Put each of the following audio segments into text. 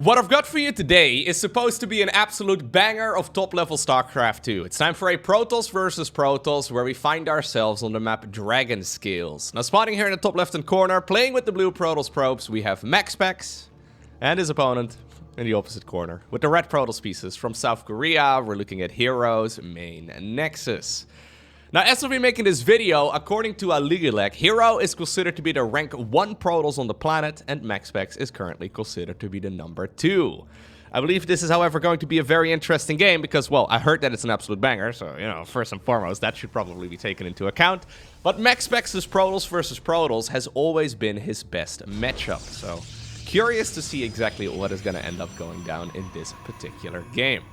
What I've got for you today is supposed to be an absolute banger of top-level StarCraft 2. It's time for a Protoss versus Protoss, where we find ourselves on the map Dragon Scales. Now, spotting here in the top left-hand corner, playing with the blue Protoss probes, we have MaxPax and his opponent in the opposite corner. With the red Protoss pieces from South Korea, we're looking at herO's main nexus. Now, as of me making this video, according to herO's, hero is considered to be the rank 1 Protoss on the planet, and MaxPax is currently considered to be the number 2. I believe this is, however, going to be a very interesting game because, well, I heard that it's an absolute banger, so, you know, first and foremost, that should probably be taken into account. But MaxPax's Protoss versus Protoss has always been his best matchup, so curious to see exactly what is going to end up going down in this particular game.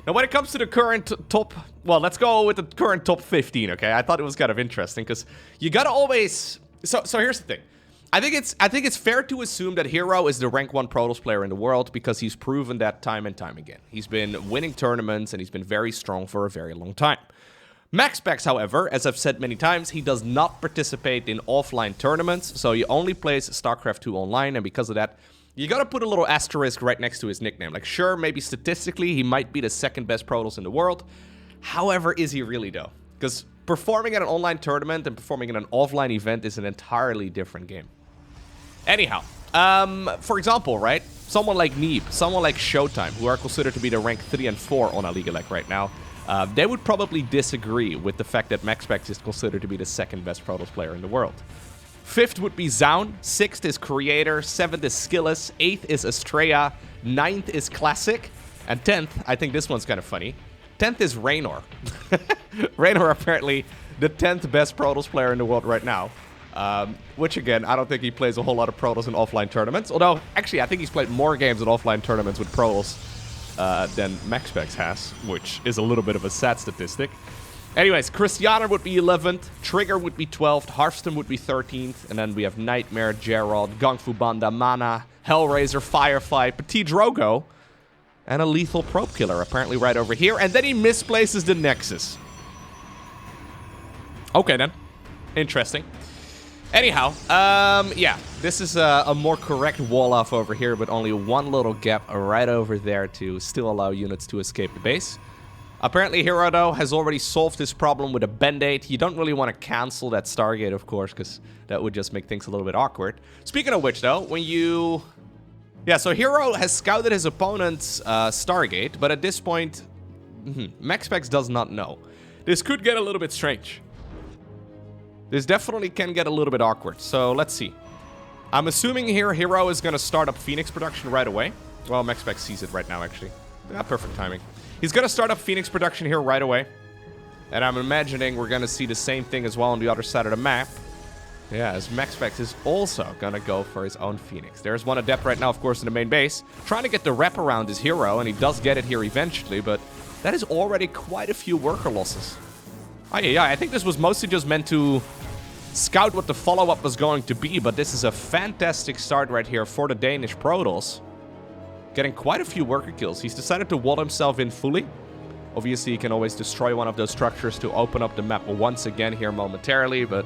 Now, when it comes to the current top, well, let's go with the current top 15, okay? I thought it was kind of interesting because you gotta always. So here's the thing. I think it's fair to assume that hero is the rank 1 Protoss player in the world because he's proven that time and time again. He's been winning tournaments and he's been very strong for a very long time. MaxPax, however, as I've said many times, he does not participate in offline tournaments, so he only plays StarCraft 2 online, and because of that, you gotta put a little asterisk right next to his nickname. Like, sure, maybe statistically, he might be the second best Protoss in the world. However, is he really, though? Because performing at an online tournament and performing in an offline event is an entirely different game. Anyhow, for example, right? Someone like Neeb, someone like Showtime, who are considered to be the rank 3 and 4 on herO's right now, they would probably disagree with the fact that MaxPax is considered to be the second best Protoss player in the world. 5th would be Zaun, 6th is Creator, 7th is Skillus, 8th is Estrella, 9th is Classic, and 10th, I think this one's kind of funny, 10th is Raynor. Raynor apparently the 10th best Protoss player in the world right now, which again, I don't think he plays a whole lot of Protoss in offline tournaments, although actually I think he's played more games in offline tournaments with Protoss than MaxPax has, which is a little bit of a sad statistic. Anyways, Christiana would be 11th, Trigger would be 12th, Hearthstone would be 13th, and then we have Nightmare, Gerald, Gongfu Banda, Mana, Hellraiser, Firefly, Petit Drogo, and a Lethal Probe Killer, apparently right over here, and then he misplaces the Nexus. Okay then, interesting. Anyhow, yeah, this is a more correct wall-off over here, but only one little gap right over there to still allow units to escape the base. Apparently, hero, though, has already solved this problem with a Band-Aid. You don't really want to cancel that Stargate, of course, because that would just make things a little bit awkward. Speaking of which, though, when you... Yeah, so hero has scouted his opponent's Stargate, but at this point, MaxPax does not know. This could get a little bit strange. This definitely can get a little bit awkward, so let's see. I'm assuming here hero is going to start up Phoenix production right away. Well, MaxPax sees it right now, actually. Yeah, perfect timing. He's going to start up Phoenix production here right away. And I'm imagining we're going to see the same thing as well on the other side of the map. Yeah, as MaxPax is also going to go for his own Phoenix. There's one adept right now, of course, in the main base. Trying to get the wrap around his hero, and he does get it here eventually, but that is already quite a few worker losses. Oh, yeah, I think this was mostly just meant to scout what the follow-up was going to be, but this is a fantastic start right here for the Danish Protoss. Getting quite a few worker kills. He's decided to wall himself in fully. Obviously, he can always destroy one of those structures to open up the map once again here momentarily, but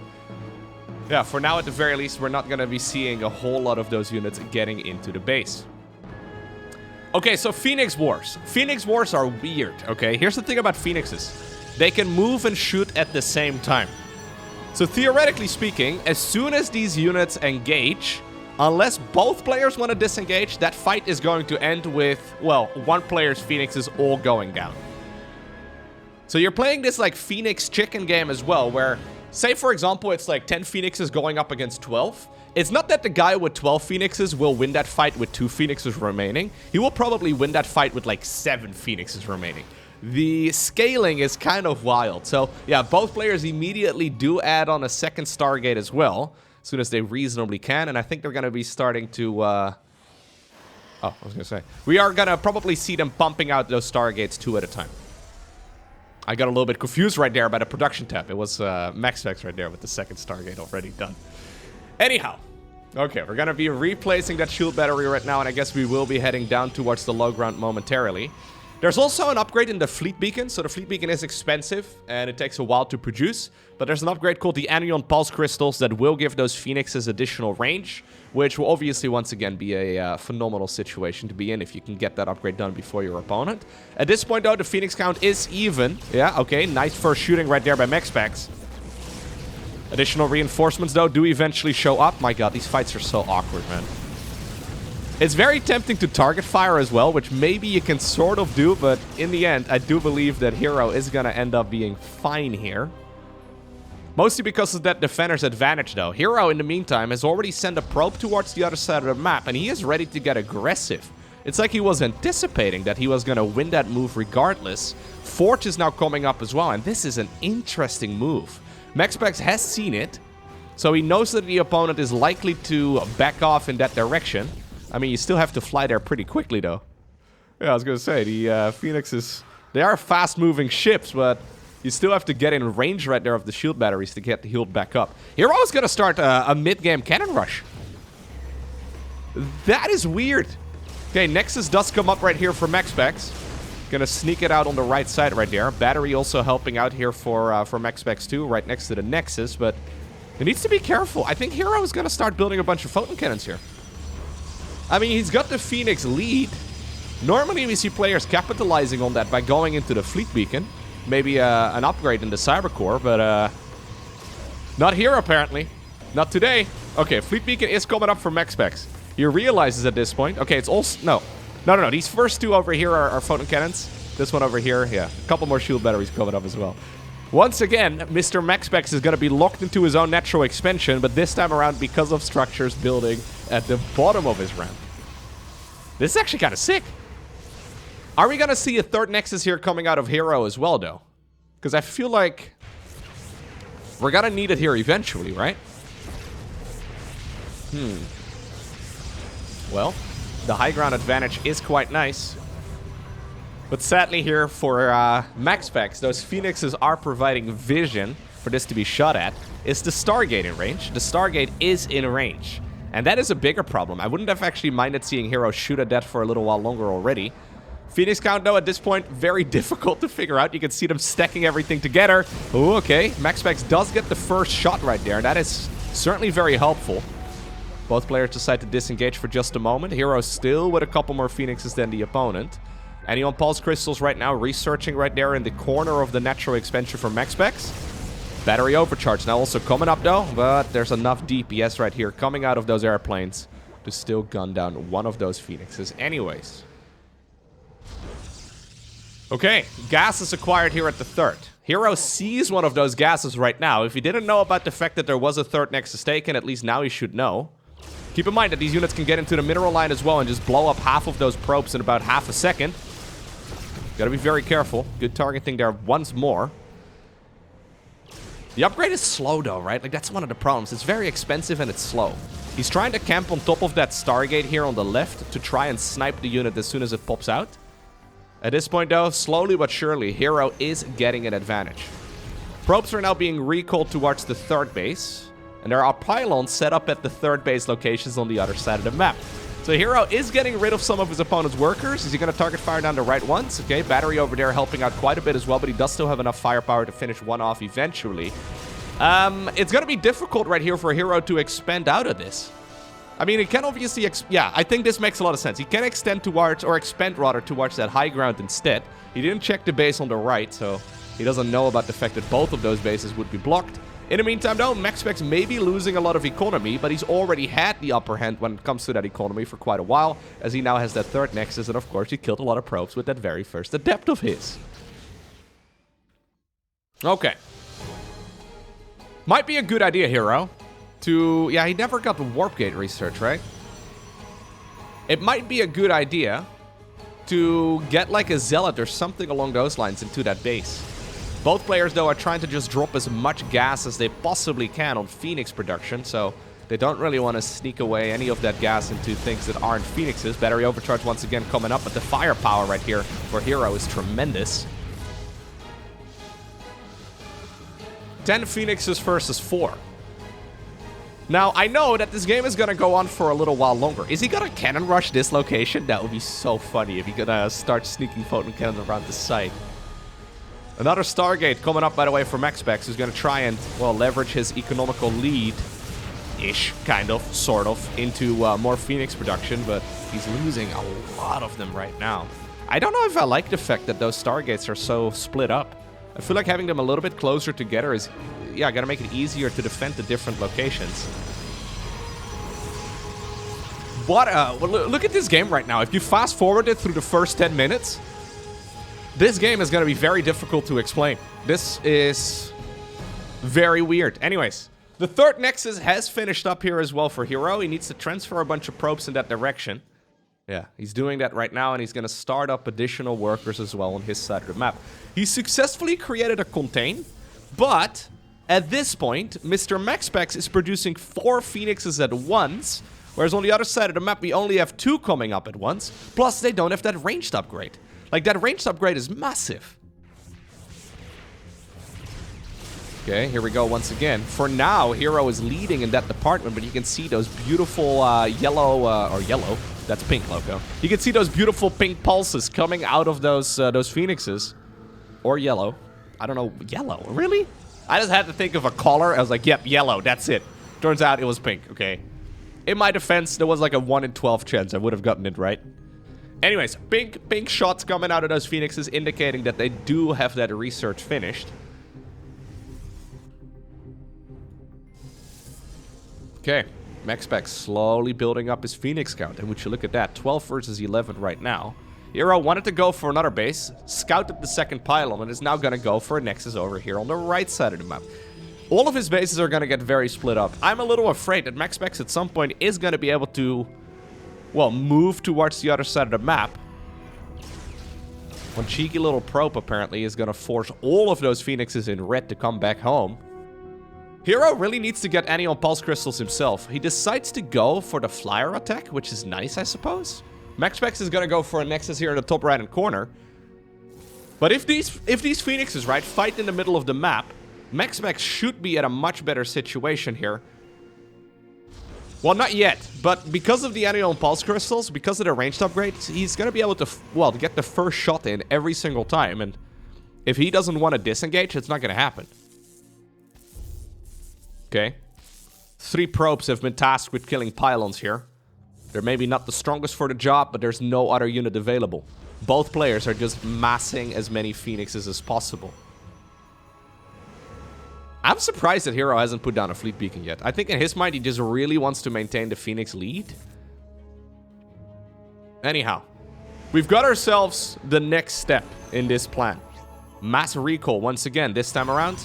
yeah, for now at the very least, we're not going to be seeing a whole lot of those units getting into the base. Okay, so Phoenix Wars. Phoenix Wars are weird, okay? Here's the thing about Phoenixes. They can move and shoot at the same time. So theoretically speaking, as soon as these units engage, unless both players want to disengage, that fight is going to end with, well, one player's Phoenix is all going down. So you're playing this like Phoenix chicken game as well, where, say for example, it's like 10 Phoenixes going up against 12. It's not that the guy with 12 Phoenixes will win that fight with 2 Phoenixes remaining. He will probably win that fight with like 7 Phoenixes remaining. The scaling is kind of wild. So yeah, both players immediately do add on a second Stargate as well, as soon as they reasonably can, and I think they're going to be starting to, oh, I was going to say. We are going to probably see them pumping out those Stargates 2 at a time. I got a little bit confused right there by the production tab. It was MaxPax right there with the second Stargate already done. Anyhow, okay, we're going to be replacing that shield battery right now, and I guess we will be heading down towards the low ground momentarily. There's also an upgrade in the Fleet Beacon. So the Fleet Beacon is expensive and it takes a while to produce. But there's an upgrade called the Anion Pulse Crystals that will give those Phoenixes additional range, which will obviously once again be a phenomenal situation to be in if you can get that upgrade done before your opponent. At this point though, the Phoenix count is even. Yeah, okay, nice first shooting right there by MaxPax. Additional reinforcements though do eventually show up. My god, these fights are so awkward, man. It's very tempting to target fire as well, which maybe you can sort of do, but in the end, I do believe that hero is going to end up being fine here. Mostly because of that defender's advantage, though. Hero, in the meantime, has already sent a probe towards the other side of the map, and he is ready to get aggressive. It's like he was anticipating that he was going to win that move regardless. Forge is now coming up as well, and this is an interesting move. MaxPax has seen it, so he knows that the opponent is likely to back off in that direction. I mean, you still have to fly there pretty quickly, though. Yeah, I was going to say, the Phoenixes, they are fast-moving ships, but you still have to get in range right there of the shield batteries to get healed back up. Hero is going to start a mid-game cannon rush. That is weird. Okay, Nexus does come up right here for MaxPax. Gonna sneak it out on the right side right there. Battery also helping out here for MaxPax too, right next to the Nexus, but he needs to be careful. I think Hero is going to start building a bunch of photon cannons here. I mean, he's got the Phoenix lead. Normally we see players capitalizing on that by going into the Fleet Beacon. Maybe an upgrade in the Cyber Core, but not here apparently. Not today. Okay, Fleet Beacon is coming up for MaxPax. He realizes at this point. Okay, it's also... No. These first two over here are photon cannons. This one over here, yeah. A couple more shield batteries coming up as well. Once again, Mr. MaxPax is going to be locked into his own natural expansion, but this time around because of structures building at the bottom of his ramp. This is actually kind of sick. Are we going to see a third Nexus here coming out of Hero as well, though? Because I feel like we're going to need it here eventually, right? Well, the high ground advantage is quite nice. But sadly here for MaxPax, those Phoenixes are providing vision for this to be shot at. Is the Stargate in range? The Stargate is in range. And that is a bigger problem. I wouldn't have actually minded seeing Hero shoot at that for a little while longer already. Phoenix count, though, at this point, very difficult to figure out. You can see them stacking everything together. Oh, okay. MaxPax does get the first shot right there. That is certainly very helpful. Both players decide to disengage for just a moment. Hero still with a couple more Phoenixes than the opponent. Anion Pulse Crystals right now researching right there in the corner of the natural expansion for MaxPax. Battery overcharge now also coming up though, but there's enough DPS right here coming out of those airplanes to still gun down one of those Phoenixes anyways. Okay, gas is acquired here at the third. Hero sees one of those gases right now. If he didn't know about the fact that there was a third Nexus taken, at least now he should know. Keep in mind that these units can get into the mineral line as well and just blow up half of those probes in about half a second. Gotta be very careful. Good targeting there once more. The upgrade is slow though, right? Like that's one of the problems. It's very expensive and it's slow. He's trying to camp on top of that Stargate here on the left to try and snipe the unit as soon as it pops out. At this point though, slowly but surely, Hero is getting an advantage. Probes are now being recalled towards the third base. And there are pylons set up at the third base locations on the other side of the map. So Hero is getting rid of some of his opponent's workers. Is he going to target fire down the right ones? Okay, battery over there helping out quite a bit as well, but he does still have enough firepower to finish one off eventually. It's going to be difficult right here for Hero to expand out of this. I mean, he can obviously... yeah, I think this makes a lot of sense. He can extend towards, or expand rather, towards that high ground instead. He didn't check the base on the right, so he doesn't know about the fact that both of those bases would be blocked. In the meantime, though, MaxPax may be losing a lot of economy, but he's already had the upper hand when it comes to that economy for quite a while, as he now has that third Nexus, and of course, he killed a lot of probes with that very first adept of his. Okay. Might be a good idea, Hero, to... yeah, he never got the Warp Gate research, right? It might be a good idea to get like a Zealot or something along those lines into that base. Both players, though, are trying to just drop as much gas as they possibly can on Phoenix production, so they don't really want to sneak away any of that gas into things that aren't Phoenixes. Battery overcharge once again coming up, but the firepower right here for Hero is tremendous. 10 Phoenixes versus 4. Now, I know that this game is gonna go on for a little while longer. Is he gonna cannon rush this location? That would be so funny if he gonna start sneaking photon cannons around the site. Another Stargate coming up, by the way, for MaxPax, who's gonna try and, well, leverage his economical lead-ish, kind of, sort of, into more Phoenix production, but he's losing a lot of them right now. I don't know if I like the fact that those Stargates are so split up. I feel like having them a little bit closer together is, yeah, gonna make it easier to defend the different locations. But, look at this game right now. If you fast forward it through the first 10 minutes, this game is gonna be very difficult to explain. This is very weird. Anyways, the third Nexus has finished up here as well for hero. He needs to transfer a bunch of probes in that direction. Yeah, he's doing that right now, and he's gonna start up additional workers as well on his side of the map. He successfully created a contain, but at this point, Mr. MaxPax is producing 4 Phoenixes at once, whereas on the other side of the map, we only have 2 coming up at once. Plus, they don't have that ranged upgrade. Like, that ranged upgrade is massive. Okay, here we go once again. For now, hero is leading in that department, but you can see those beautiful yellow. That's pink, Lowko. You can see those beautiful pink pulses coming out of those Phoenixes. Or yellow. I don't know. Yellow? Really? I just had to think of a color. I was like, yep, yellow. That's it. Turns out it was pink. Okay. In my defense, there was like a 1 in 12 chance I would have gotten it right. Anyways, pink shots coming out of those Phoenixes, indicating that they do have that research finished. Okay, MaxPax slowly building up his Phoenix count, and would you look at that, 12 versus 11 right now. Hero wanted to go for another base, scouted the second pylon, and is now gonna go for a Nexus over here on the right side of the map. All of his bases are gonna get very split up. I'm a little afraid that MaxPax at some point is gonna be able to, well, move towards the other side of the map. One cheeky little probe apparently is gonna force all of those Phoenixes in red to come back home. Hero really needs to get Anion Pulse Crystals himself. He decides to go for the flyer attack, which is nice, I suppose. MaxPax is gonna go for a Nexus here in the top right-hand corner. But if these Phoenixes, right, fight in the middle of the map, MaxPax should be at a much better situation here. Well, not yet, but because of the Anion Pulse Crystals, because of the ranged upgrades, he's gonna be able to, well, get the first shot in every single time, and if he doesn't want to disengage, it's not gonna happen. Okay. 3 probes have been tasked with killing pylons here. They're maybe not the strongest for the job, but there's no other unit available. Both players are just massing as many Phoenixes as possible. I'm surprised that Hero hasn't put down a fleet beacon yet. I think in his mind, he just really wants to maintain the Phoenix lead. Anyhow, we've got ourselves the next step in this plan. Mass recall once again, this time around.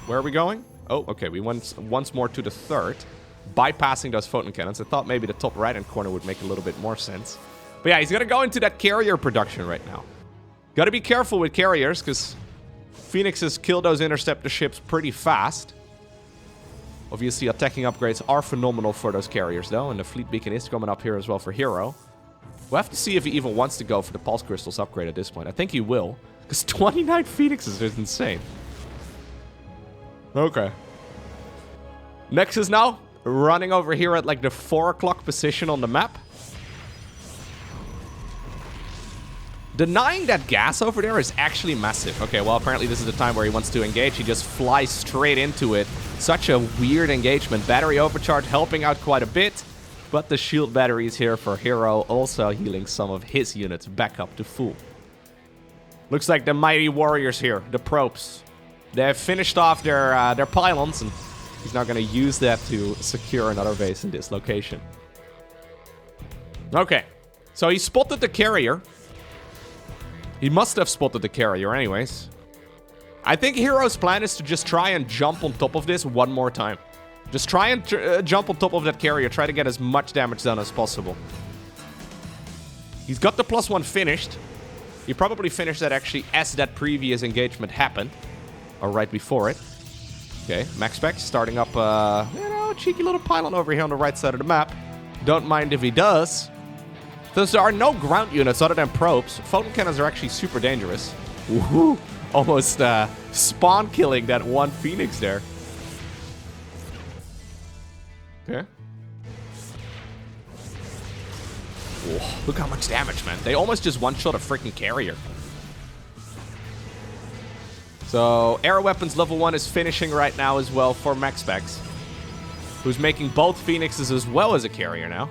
Where are we going? Oh, okay, we went once more to the third, bypassing those photon cannons. I thought maybe the top right-hand corner would make a little bit more sense. But yeah, he's gonna go into that carrier production right now. Gotta be careful with carriers, because Phoenixes kill those interceptor ships pretty fast. Obviously, attacking upgrades are phenomenal for those carriers, though, and the fleet beacon is coming up here as well for Hero. We'll have to see if he even wants to go for the Pulse Crystals upgrade at this point. I think he will, because 29 Phoenixes is insane. Okay. Nexus now, running over here at like the 4 o'clock position on the map. Denying that gas over there is actually massive. Okay, well, apparently this is the time where he wants to engage. He just flies straight into it. Such a weird engagement. Battery overcharge helping out quite a bit. But the shield battery is here for Hero, also healing some of his units back up to full. Looks like the mighty warriors here, the probes. They have finished off their pylons, and he's now going to use that to secure another base in this location. Okay, so he spotted the carrier. He must have spotted the carrier anyways. I think Hero's plan is to just try and jump on top of this one more time. Just try and jump on top of that carrier. Try to get as much damage done as possible. He's got the +1 finished. He probably finished that actually as that previous engagement happened. Or right before it. Okay, MaxPax starting up, cheeky little pylon over here on the right side of the map. Don't mind if he does. Since there are no ground units other than probes, photon cannons are actually super dangerous. Woohoo! Almost spawn killing that one Phoenix there. Okay. Oh, look how much damage, man. They almost just one-shot a freaking carrier. So, air weapons level 1 is finishing right now as well for MaxPax, who's making both Phoenixes as well as a carrier now.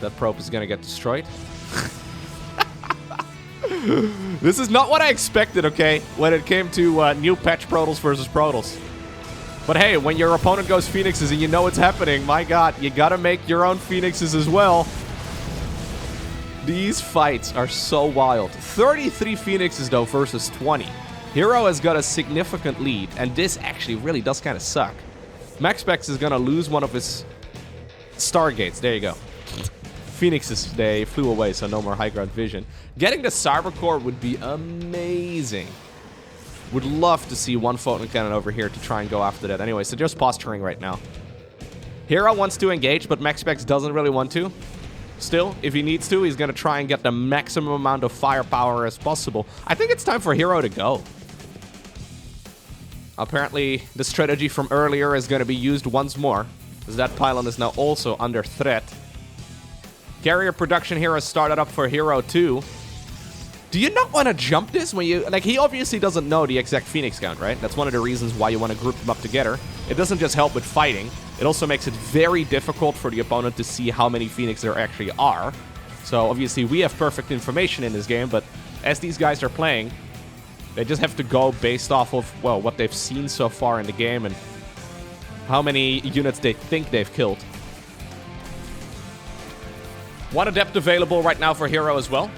That probe is gonna get destroyed. This is not what I expected, okay, when it came to new patch Protoss versus Protoss. But hey, when your opponent goes Phoenixes and you know what's happening, my god, you gotta make your own Phoenixes as well. These fights are so wild. 33 Phoenixes, though, versus 20. hero has got a significant lead, and this actually really does kind of suck. MaxPax is gonna lose one of his Stargates. There you go. Phoenixes, they flew away, so no more high ground vision. Getting the Cyber Core would be amazing. Would love to see one photon cannon over here to try and go after that. Anyway, so just posturing right now. hero wants to engage, but MaxPax doesn't really want to. Still, if he needs to, he's going to try and get the maximum amount of firepower as possible. I think it's time for hero to go. Apparently, the strategy from earlier is going to be used once more, as that pylon is now also under threat. Carrier production here has started up for hero too. Do you not want to jump this when you... Like, he obviously doesn't know the exact Phoenix count, right? That's one of the reasons why you want to group them up together. It doesn't just help with fighting. It also makes it very difficult for the opponent to see how many Phoenix there actually are. So, obviously, we have perfect information in this game, but as these guys are playing, they just have to go based off of, well, what they've seen so far in the game and how many units they think they've killed. One adept available right now for hero as well.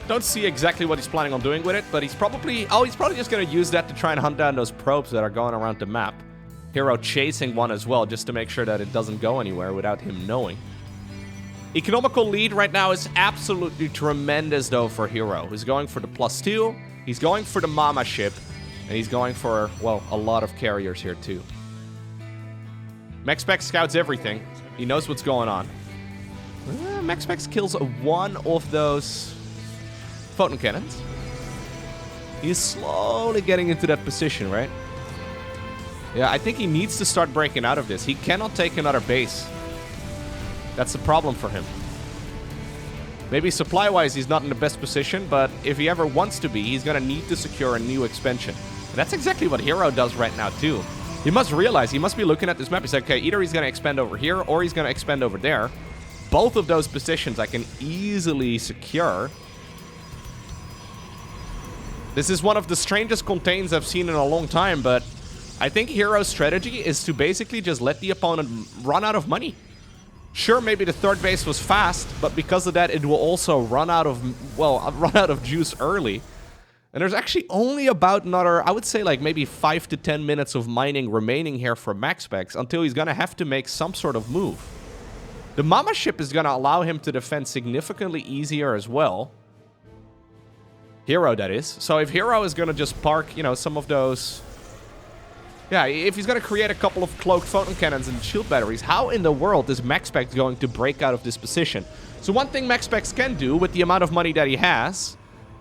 Don't see exactly what he's planning on doing with it, but he's probably... Oh, he's probably just going to use that to try and hunt down those probes that are going around the map. hero chasing one as well, just to make sure that it doesn't go anywhere without him knowing. Economical lead right now is absolutely tremendous, though, for hero. He's going for the +2, he's going for the Mama ship, and he's going for, well, a lot of carriers here, too. MaxPax scouts everything. He knows what's going on. MaxPax kills one of those photon cannons. He's slowly getting into that position, right? Yeah, I think he needs to start breaking out of this. He cannot take another base. That's the problem for him. Maybe supply-wise he's not in the best position, but if he ever wants to be, he's going to need to secure a new expansion. And that's exactly what hero does right now, too. He must realize, he must be looking at this map. He's like, okay, either he's going to expand over here, or he's going to expand over there. Both of those positions I can easily secure. This is one of the strangest contains I've seen in a long time, but I think hero's strategy is to basically just let the opponent run out of money. Sure, maybe the third base was fast, but because of that, it will also run out of, well, run out of juice early. And there's actually only about another, I would say like maybe 5 to 10 minutes of mining remaining here for MaxPax until he's going to have to make some sort of move. The Mama ship is going to allow him to defend significantly easier as well. Hero, that is. So if hero is going to just park, you know, some of those... Yeah, if he's going to create a couple of cloaked photon cannons and shield batteries, how in the world is MaxPax going to break out of this position? So one thing MaxPax can do with the amount of money that he has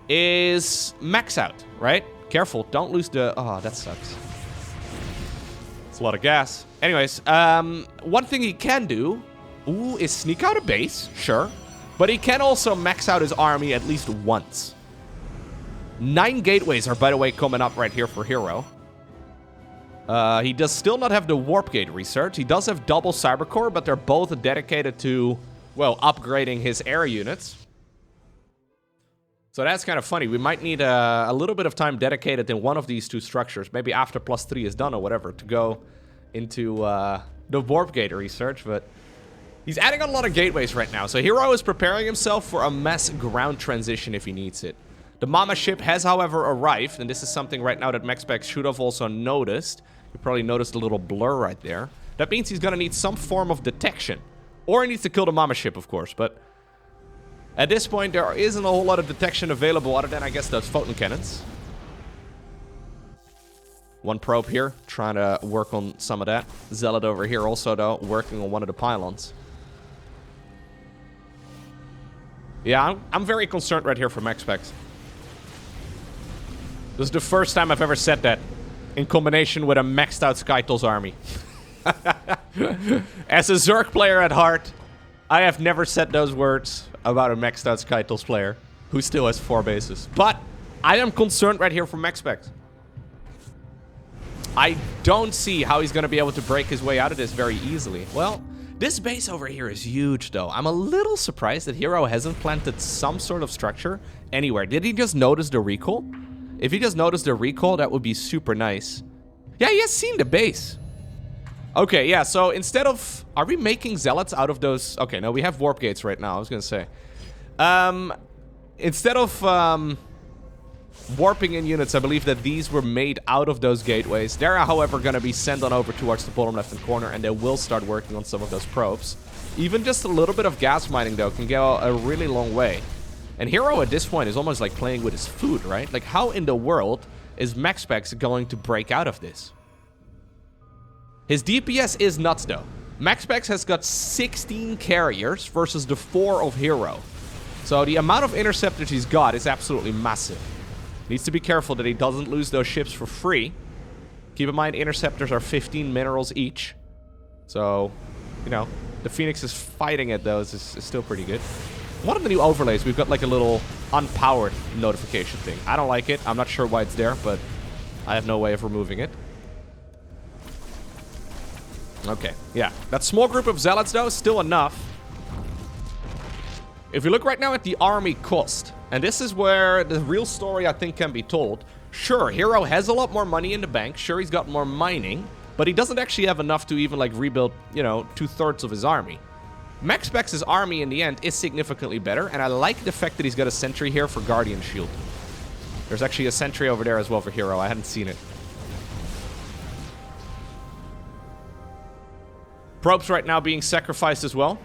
is max out, right? Careful, don't lose the... Oh, that sucks. It's a lot of gas. Anyways, one thing he can do, is sneak out a base, sure. But he can also max out his army at least once. 9 gateways are, by the way, coming up right here for hero. He does still not have the warp gate research. He does have double cyber core, but they're both dedicated to, well, upgrading his air units. So that's kind of funny. We might need a little bit of time dedicated in one of these two structures, maybe after +3 is done or whatever, to go into the warp gate research, but he's adding a lot of gateways right now. So hero is preparing himself for a mass ground transition if he needs it. The Mama ship has, however, arrived, and this is something right now that MaxPax should have also noticed. You probably noticed a little blur right there. That means he's going to need some form of detection. Or he needs to kill the Mama ship, of course, but at this point, there isn't a whole lot of detection available other than, I guess, those photon cannons. One probe here, trying to work on some of that. Zealot over here also, though, working on one of the pylons. Yeah, I'm very concerned right here for MaxPax. This is the first time I've ever said that in combination with a maxed out Skytles army. As a Zerg player at heart, I have never said those words about a maxed out Skytles player who still has 4 bases. But I am concerned right here for MaxPax. I don't see how he's going to be able to break his way out of this very easily. Well, this base over here is huge, though. I'm a little surprised that hero hasn't planted some sort of structure anywhere. Did he just notice the recall? If he just noticed the recall, that would be super nice. Yeah, he has seen the base. Okay, yeah, so instead of... Are we making zealots out of those... Okay, no, we have warp gates right now, I was gonna say. Instead of warping in units, I believe that these were made out of those gateways. They're, however, gonna be sent on over towards the bottom left-hand corner, and they will start working on some of those probes. Even just a little bit of gas mining, though, can go a really long way. And hero at this point is almost like playing with his food, right? Like, how in the world is MaxPax going to break out of this? His DPS is nuts, though. MaxPax has got 16 carriers versus the 4 of hero. So the amount of interceptors he's got is absolutely massive. Needs to be careful that he doesn't lose those ships for free. Keep in mind, interceptors are 15 minerals each. So, you know, the Phoenix is fighting it, though, is still pretty good. One of the new overlays, we've got like a little unpowered notification thing. I don't like it. I'm not sure why it's there, but I have no way of removing it. Okay, yeah. That small group of zealots, though, is still enough. If we look right now at the army cost, and this is where the real story, I think, can be told. Sure, hero has a lot more money in the bank. Sure, he's got more mining, but he doesn't actually have enough to even, like, rebuild, you know, 2/3 of his army. MaxPax's army, in the end, is significantly better, and I like the fact that he's got a sentry here for Guardian Shield. There's actually a sentry over there as well for hero. I hadn't seen it. Probes right now being sacrificed as well.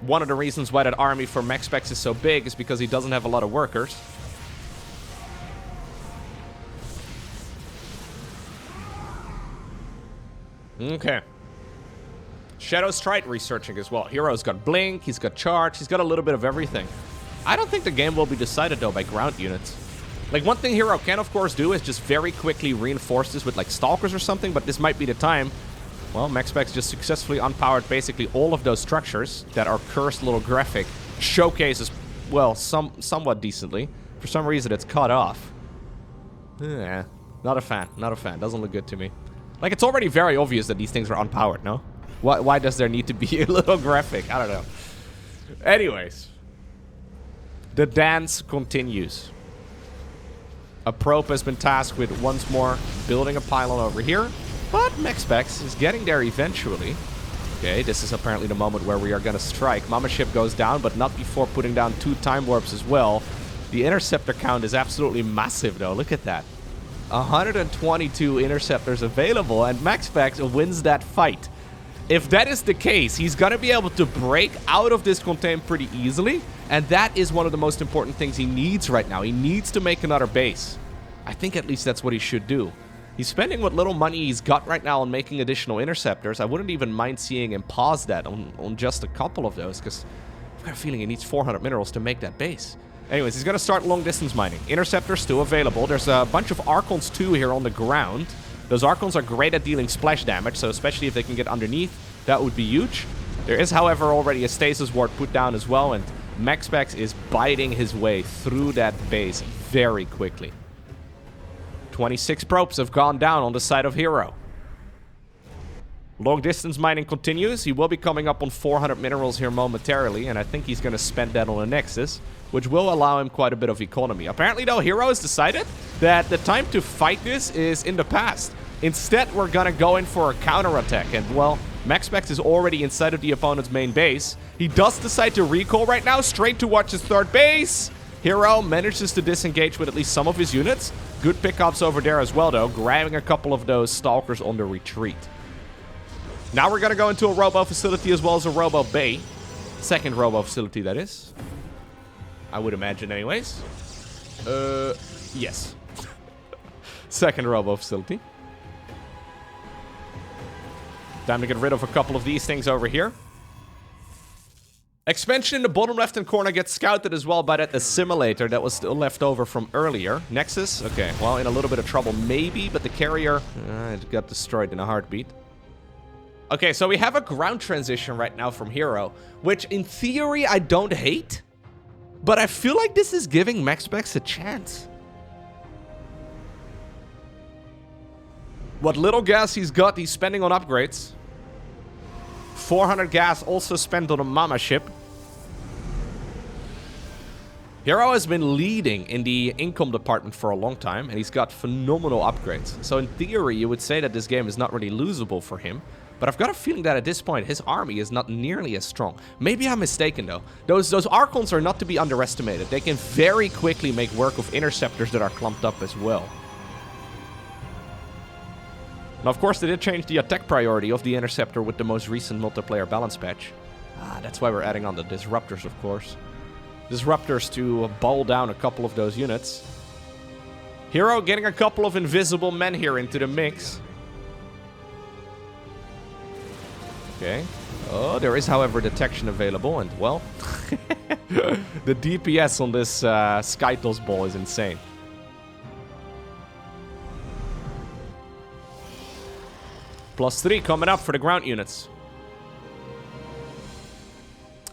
One of the reasons why that army for MaxPax is so big is because he doesn't have a lot of workers. Okay. Shadow's tried researching as well. Hero's got Blink, he's got Charge, he's got a little bit of everything. I don't think the game will be decided, though, by ground units. Like, one thing Hero can, of course, do is just very quickly reinforce this with, like, Stalkers or something, but this might be the time. Well, MaxPax just successfully unpowered basically all of those structures that our cursed little graphic showcases, well, somewhat decently. For some reason, it's cut off. Yeah, not a fan, not a fan. Doesn't look good to me. Like, it's already very obvious that these things are unpowered, no? Why does there need to be a little graphic? I don't know. Anyways. The dance continues. A probe has been tasked with once more building a pylon over here. But MaxPax is getting there eventually. Okay, this is apparently the moment where we are going to strike. Mama Ship goes down, but not before putting down 2 time warps as well. The interceptor count is absolutely massive, though. Look at that. 122 interceptors available, and MaxPax wins that fight. If that is the case, he's going to be able to break out of this contain pretty easily, and that is one of the most important things he needs right now. He needs to make another base. I think at least that's what he should do. He's spending what little money he's got right now on making additional interceptors. I wouldn't even mind seeing him pause that on just a couple of those, because I've got a feeling he needs 400 minerals to make that base. Anyways, he's going to start long-distance mining. Interceptors still available. There's a bunch of Archons, too, here on the ground. Those Archons are great at dealing splash damage, so especially if they can get underneath, that would be huge. There is, however, already a stasis ward put down as well, and MaxPax is biting his way through that base very quickly. 26 probes have gone down on the side of Hero. Long distance mining continues. He will be coming up on 400 minerals here momentarily, and I think he's going to spend that on a Nexus, which will allow him quite a bit of economy. Apparently, though, Hero has decided that the time to fight this is in the past. Instead, we're going to go in for a counterattack, and, well, MaxPax is already inside of the opponent's main base. He does decide to recall right now, straight towards his 3rd base. Hero manages to disengage with at least some of his units. Good pickups over there as well, though, grabbing a couple of those Stalkers on the retreat. Now we're going to go into a robo facility as well as a robo bay. 2nd robo facility, that is. I would imagine anyways. Yes. 2nd robo facility. Time to get rid of a couple of these things over here. Expansion in the bottom left-hand corner gets scouted as well by that assimilator that was still left over from earlier. Nexus, okay, well, in a little bit of trouble maybe, but the carrier, it got destroyed in a heartbeat. Okay, so we have a ground transition right now from hero, which in theory I don't hate, but I feel like this is giving MaxPax a chance. What little gas he's got, he's spending on upgrades. 400 gas also spent on a mama ship. hero has been leading in the income department for a long time, and he's got phenomenal upgrades. So in theory, you would say that this game is not really losable for him. But I've got a feeling that at this point, his army is not nearly as strong. Maybe I'm mistaken, though. Those Archons are not to be underestimated. They can very quickly make work of interceptors that are clumped up as well. Now, of course, they did change the attack priority of the interceptor with the most recent multiplayer balance patch. That's why we're adding on the disruptors, of course. Disruptors to bowl down a couple of those units. hero getting a couple of invisible men here into the mix. Okay. Oh, there is, however, detection available, and, well, the DPS on this Skytles ball is insane. +3 coming up for the ground units.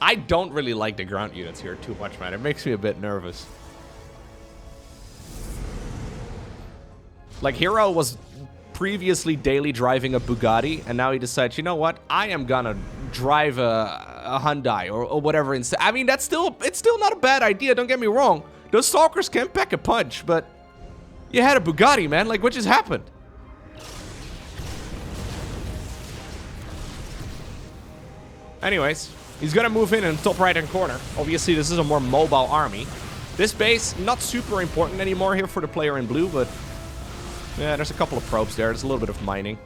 I don't really like the ground units here too much, man. It makes me a bit nervous. Like, hero was previously daily driving a Bugatti, and now he decides, you know what, I am gonna drive a Hyundai or whatever instead. I mean, it's still not a bad idea, don't get me wrong. Those stalkers can pack a punch, but you had a Bugatti, man. Like, what just happened? Anyways, he's gonna move in top right-hand corner. Obviously, this is a more mobile army. This base, not super important anymore here for the player in blue, but yeah, there's a couple of probes there. There's a little bit of mining.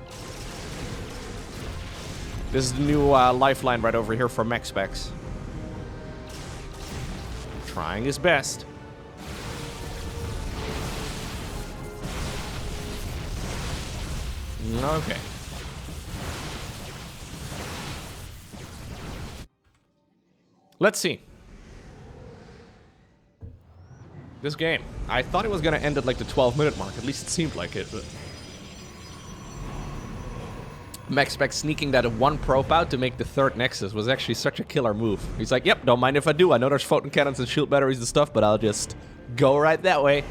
This is the new lifeline right over here for MaxPax. Trying his best. Okay. Let's see. This game. I thought it was going to end at like the 12-minute mark. At least it seemed like it. But MaxPax sneaking that one probe out to make the third Nexus was actually such a killer move. He's like, yep, don't mind if I do. I know there's photon cannons and shield batteries and stuff, but I'll just go right that way.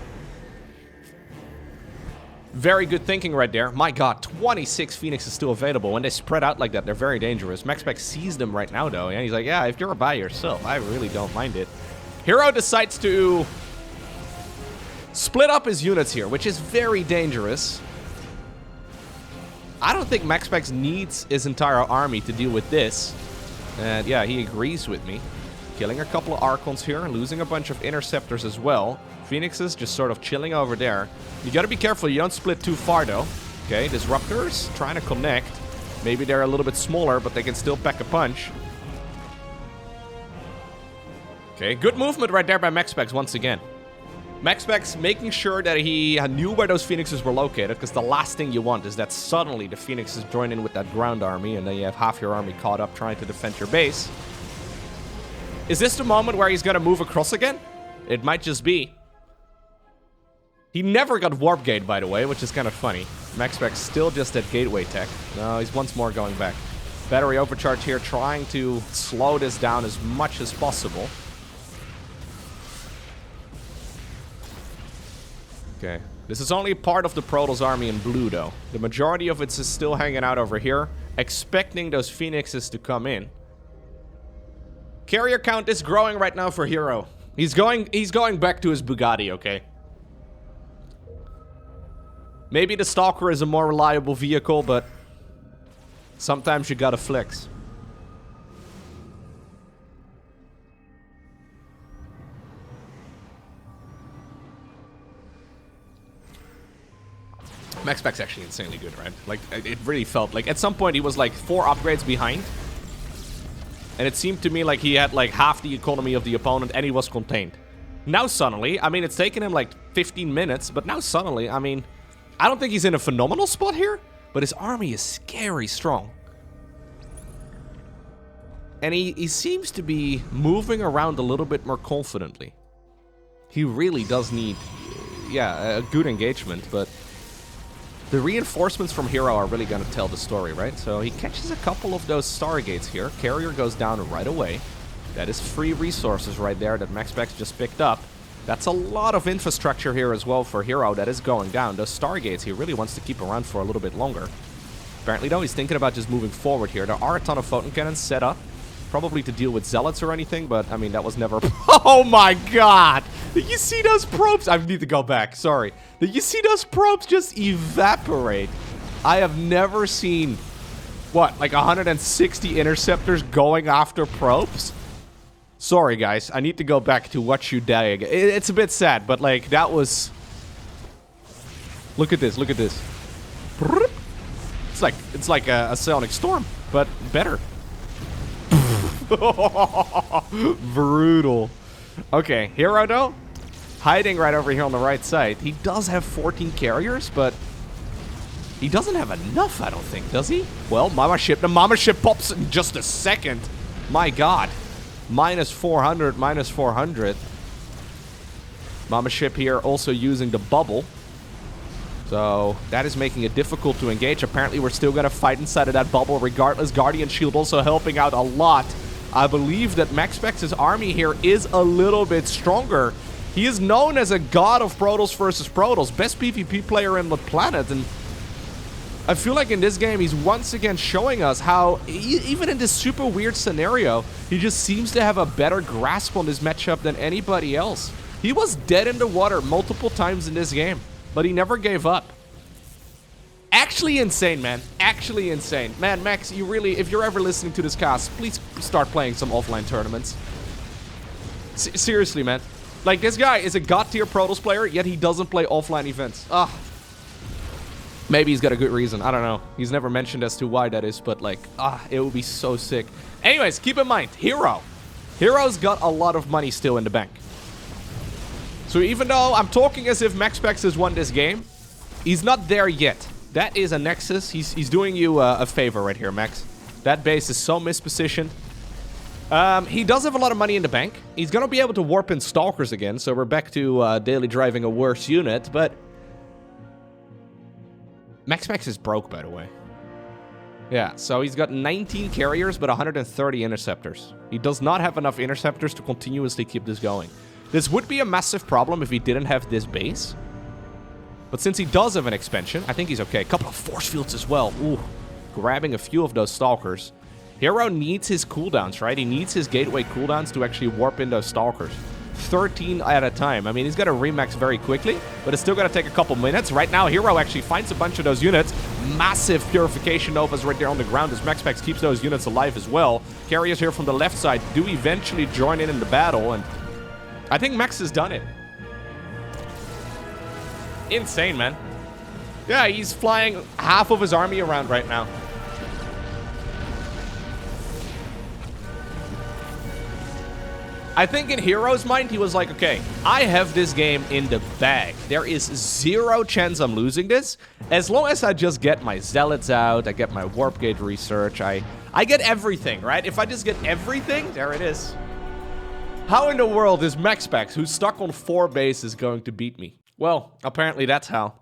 Very good thinking right there. My god, 26 Phoenixes still available. When they spread out like that, they're very dangerous. MaxPax sees them right now, though. And he's like, yeah, if you're by yourself, I really don't mind it. hero decides to split up his units here, which is very dangerous. I don't think MaxPax needs his entire army to deal with this. And yeah, he agrees with me. Killing a couple of Archons here, losing a bunch of Interceptors as well. Phoenixes just sort of chilling over there. You gotta be careful, you don't split too far though. Okay, Disruptors trying to connect. Maybe they're a little bit smaller, but they can still pack a punch. Okay, good movement right there by MaxPax once again. MaxPax making sure that he knew where those Phoenixes were located, because the last thing you want is that suddenly the Phoenixes join in with that ground army, and then you have half your army caught up trying to defend your base. Is this the moment where he's gonna move across again? It might just be. He never got Warp Gate, by the way, which is kind of funny. MaxPax still just at Gateway Tech. No, he's once more going back. Battery overcharge here, trying to slow this down as much as possible. Okay. This is only part of the Protoss army in blue, though. The majority of it is still hanging out over here, expecting those Phoenixes to come in. Carrier count is growing right now for hero. He's going back to his Bugatti, okay? Maybe the Stalker is a more reliable vehicle, but sometimes you gotta flex. MaxPax actually insanely good, right? Like, it really felt like at some point he was like 4 upgrades behind. And it seemed to me like he had like half the economy of the opponent and he was contained. Now suddenly, I mean, it's taken him like 15 minutes, but now suddenly, I mean, I don't think he's in a phenomenal spot here, but his army is scary strong. And he seems to be moving around a little bit more confidently. He really does need, yeah, a good engagement, but The reinforcements from hero are really going to tell the story, right? So he catches a couple of those Stargates here. Carrier goes down right away. That is free resources right there that MaxPax just picked up. That's a lot of infrastructure here as well for hero that is going down. Those Stargates he really wants to keep around for a little bit longer. Apparently, though, he's thinking about just moving forward here. There are a ton of photon cannons set up. Probably to deal with zealots or anything, but, I mean, that was never... Oh, my God! Did you see those probes? I need to go back. Sorry. Did you see those probes just evaporate? I have never seen, what, like 160 interceptors going after probes? Sorry, guys. I need to go back to watch you die again. It's a bit sad, but, like, that was... Look at this. Look at this. It's like a sonic storm, but better. Brutal. Okay, hero though, hiding right over here on the right side. He does have 14 carriers, but he doesn't have enough, I don't think, does he? Well, Mama Ship. The Mama Ship pops in just a second. My God. Minus 400, minus 400. Mama Ship here also using the bubble. So that is making it difficult to engage. Apparently, we're still going to fight inside of that bubble regardless. Guardian Shield also helping out a lot. I believe that MaxPax's army here is a little bit stronger. He is known as a god of Protoss versus Protoss. Best PvP player in the planet. And I feel like in this game, he's once again showing us how, even in this super weird scenario, he just seems to have a better grasp on this matchup than anybody else. He was dead in the water multiple times in this game, but he never gave up. Actually insane, man. Actually insane. Man, Max, you really, if you're ever listening to this cast, please start playing some offline tournaments. Seriously, man. Like, this guy is a god-tier Protoss player, yet he doesn't play offline events. Ugh. Maybe he's got a good reason. I don't know. He's never mentioned as to why that is, but, like, it would be so sick. Anyways, keep in mind, hero. Hero's got a lot of money still in the bank. So even though I'm talking as if MaxPax has won this game, he's not there yet. That is a Nexus. He's doing you a favor right here, Max. That base is so mispositioned. He does have a lot of money in the bank. He's going to be able to warp in Stalkers again, so we're back to daily driving a worse unit, but... MaxPax is broke, by the way. Yeah, so he's got 19 carriers, but 130 interceptors. He does not have enough interceptors to continuously keep this going. This would be a massive problem if he didn't have this base. But since he does have an expansion, I think he's okay. A couple of force fields as well. Ooh, grabbing a few of those Stalkers. Hero needs his cooldowns, right? He needs his gateway cooldowns to actually warp in those Stalkers. 13 at a time. I mean, he's got to remax very quickly, but it's still going to take a couple minutes. Right now, hero actually finds a bunch of those units. Massive Purification Novas right there on the ground as MaxPax keeps those units alive as well. Carriers here from the left side do eventually join in the battle, and I think Max has done it. Insane, man. Yeah, he's flying half of his army around right now. I think in Hero's mind, he was like, okay, I have this game in the bag. There is zero chance I'm losing this. As long as I just get my Zealots out, I get my Warp Gate research, I get everything, right? If I just get everything, there it is. How in the world is MaxPax, who's stuck on 4 bases, going to beat me? Well, apparently that's how.